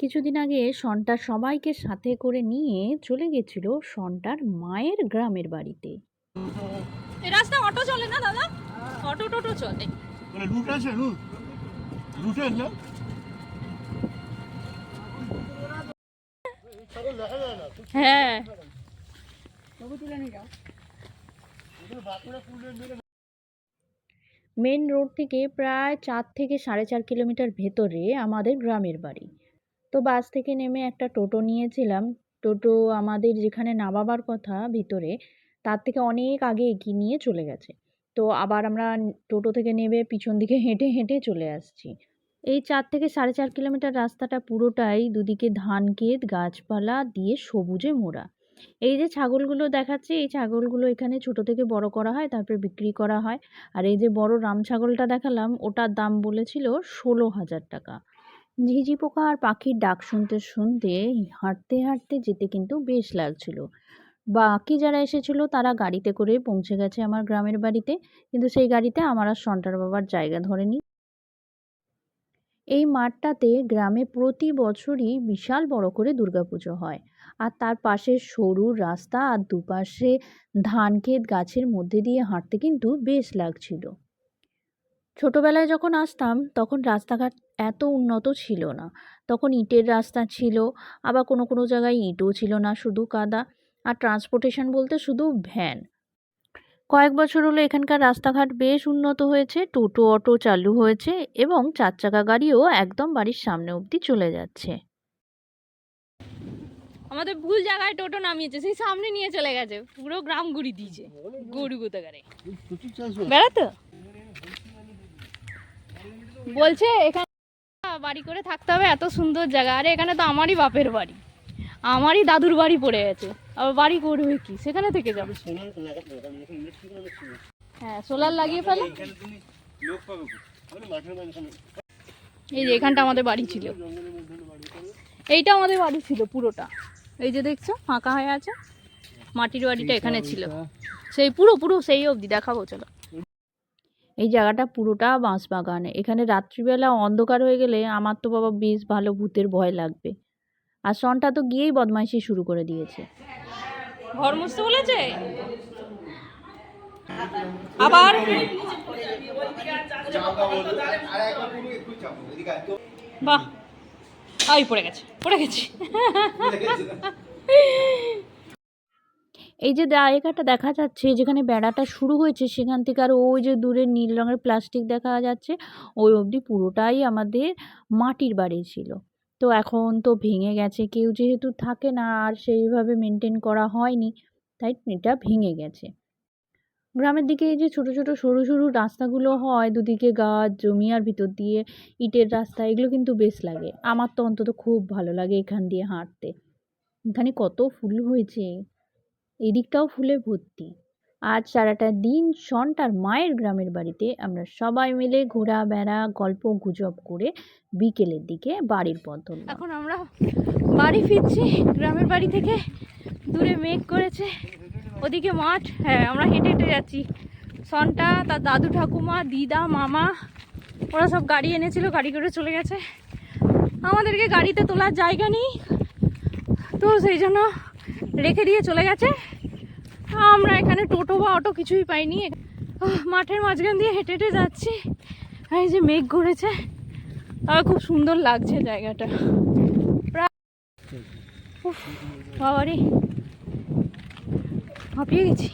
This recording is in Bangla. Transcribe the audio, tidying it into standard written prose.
কিছুদিন আগে সন্টার সবাইকে সাথে করে নিয়ে চলে গেছিল সন্টার মায়ের গ্রামের বাড়িতে। এই রাস্তা অটো চলে না দাদা? অটো টোটো চলে। মানে রুট আছে, রুটে না হ্যাঁ, মেন রোড থেকে প্রায় 4 থেকে 4.5 কিলোমিটার ভেতরে আমাদের গ্রামের বাড়ি। তো বাস থেকে নেমে একটা টোটো নিয়েছিলাম। টোটো আমাদের যেখানে নামাবার কথা ভিতরে, তার থেকে অনেক আগে এগিয়ে নিয়ে চলে গেছে। তো আবার আমরা টোটো থেকে নেমে পিছন দিকে হেঁটে হেঁটে চলে আসছি। এই 4 থেকে 4.5 কিলোমিটার রাস্তাটা পুরোটাই দুদিকে ধান ক্ষেত, গাছপালা দিয়ে সবুজে মোড়া। এই যে ছাগলগুলো দেখাচ্ছি, এই ছাগলগুলো এখানে ছোট থেকে বড় করা হয়, তারপরে বিক্রি করা হয়। আর এই যে বড় রাম ছাগলটা দেখালাম, ওটার দাম বলেছিল 16,000 টাকা। ঝিঁঝি পোকা আর পাখির ডাক শুনতে শুনতে হাঁটতে হাঁটতে যেতে কিন্তু বেশ লাগছিল। বাকি যারা এসেছিল তারা গাড়িতে করে পৌঁছে গেছে আমার গ্রামের বাড়িতে, কিন্তু সেই গাড়িতে আমার আর সন্টার বাবার জায়গা ধরেনি। এই মাঠটাতে গ্রামে প্রতি বছরই বিশাল বড় করে দুর্গাপুজো হয়। আর তার পাশে সরু রাস্তা আর দুপাশে ধান ক্ষেত, গাছের মধ্যে দিয়ে হাঁটতে কিন্তু বেশ লাগছিল। ছোটবেলায় যখন আসতাম তখন রাস্তাঘাট এত উন্নত ছিল না। তখন ইটের রাস্তা ছিল, আবার কোনো কোনো জায়গায় ইটও ছিল না, শুধু কাদা। আর ট্রান্সপোর্টেশন বলতে শুধু ভ্যান। কয়েক বছর হলো এখানকার রাস্তাঘাট বেশ উন্নত হয়েছে, টোটো অটো চালু হয়েছে এবং 4 চাকা গাড়িও একদম বাড়ির সামনে অবধি চলে যাচ্ছে। আমাদের ভুল জায়গায় টোটো নামিয়েছে, সেই সামনে নিয়ে চলে গেছে, পুরো গ্রাম ঘুরি দিয়েছে। গরু কোথাকারে বেড়াতো বলছে এখানে বাড়ি করে থাকতে হবে, এত সুন্দর জায়গা। আরে এখানে তো আমারই বাপের বাড়ি, আমারই দাদুর বাড়ি পড়ে গেছে, আবার বাড়ি করবে কি? সেখানে থেকে যাবে। হ্যাঁ, সোলার লাগিয়ে ফেলে। এই যে এখানটা আমাদের বাড়ি ছিল, এইটা আমাদের বাড়ি ছিল পুরোটা। এই যে দেখছো ফাঁকা হয়ে আছে, মাটির বাড়িটা এখানে ছিল, সেই পুরো পুরো সেই অবধি দেখাবো চলো। এই জায়গাটা পুরোটা বাঁশবাগান। এখানে রাত্রিবেলা অন্ধকার হয়ে গেলে আমার তো বাবা বেশ ভালো ভূতের ভয় লাগবে। আর সনটা তো গিয়েই বদমাইশি শুরু করে দিয়েছে। ঘর মুছতে বলেছে আবার। বাহ, আই পড়ে গেছে, পড়ে গেছি। এই যে জায়গাটা দেখা যাচ্ছে যেখানে বেড়াটা শুরু হয়েছে, সেখান থেকে আর ওই যে দূরে নীল রঙের প্লাস্টিক দেখা যাচ্ছে, ওই অবধি পুরোটাই আমাদের মাটির বাড়ি ছিল। তো এখন তো ভেঙে গেছে, কেউ যেহেতু থাকে না আর সেইভাবে মেনটেন করা হয়নি, তাই এটা ভেঙে গেছে। গ্রামের দিকে এই যে ছোট ছোট সরু সরু রাস্তাগুলো হয়, দুদিকে গাছ জমি আর ভিতর দিয়ে ইটের রাস্তা, এগুলো কিন্তু বেশ লাগে। আমার তো অন্তত খুব ভালো লাগে এখান দিয়ে হাঁটতে। এখানে কত ফুল হয়েছে, এদিকটাও ফুলে ভর্তি। আজ সারাটা দিন সন্টার মায়ের গ্রামের বাড়িতে আমরা সবাই মিলে ঘোরাবেড়া গল্প গুজব করে বিকেলের দিকে বাড়ির পথ ধরলাম। এখন আমরা বাড়ি ফিরছি গ্রামের বাড়ি থেকে। দূরে মেঘ করেছে, ওদিকে মাঠ। হ্যাঁ, আমরা হেঁটে হেঁটে যাচ্ছি। সন্টা, তার দাদু ঠাকুমা, দিদা, মামা, ওরা সব গাড়ি এনেছিল, গাড়ি করে চলে গেছে। আমাদেরকে গাড়িতে তোলার জায়গা নেই, তো সেই জন্য রেখে দিয়ে চলে গেছে। আমরা এখানে টোটো বা অটো কিছুই পাইনি। মাঠের মাঝখান দিয়ে হেঁটে হেঁটে যাচ্ছি। এই যে মেঘ ঘুরেছে, তবে খুব সুন্দর লাগছে জায়গাটা। প্রায় বাবারে হাঁপিয়ে গেছি।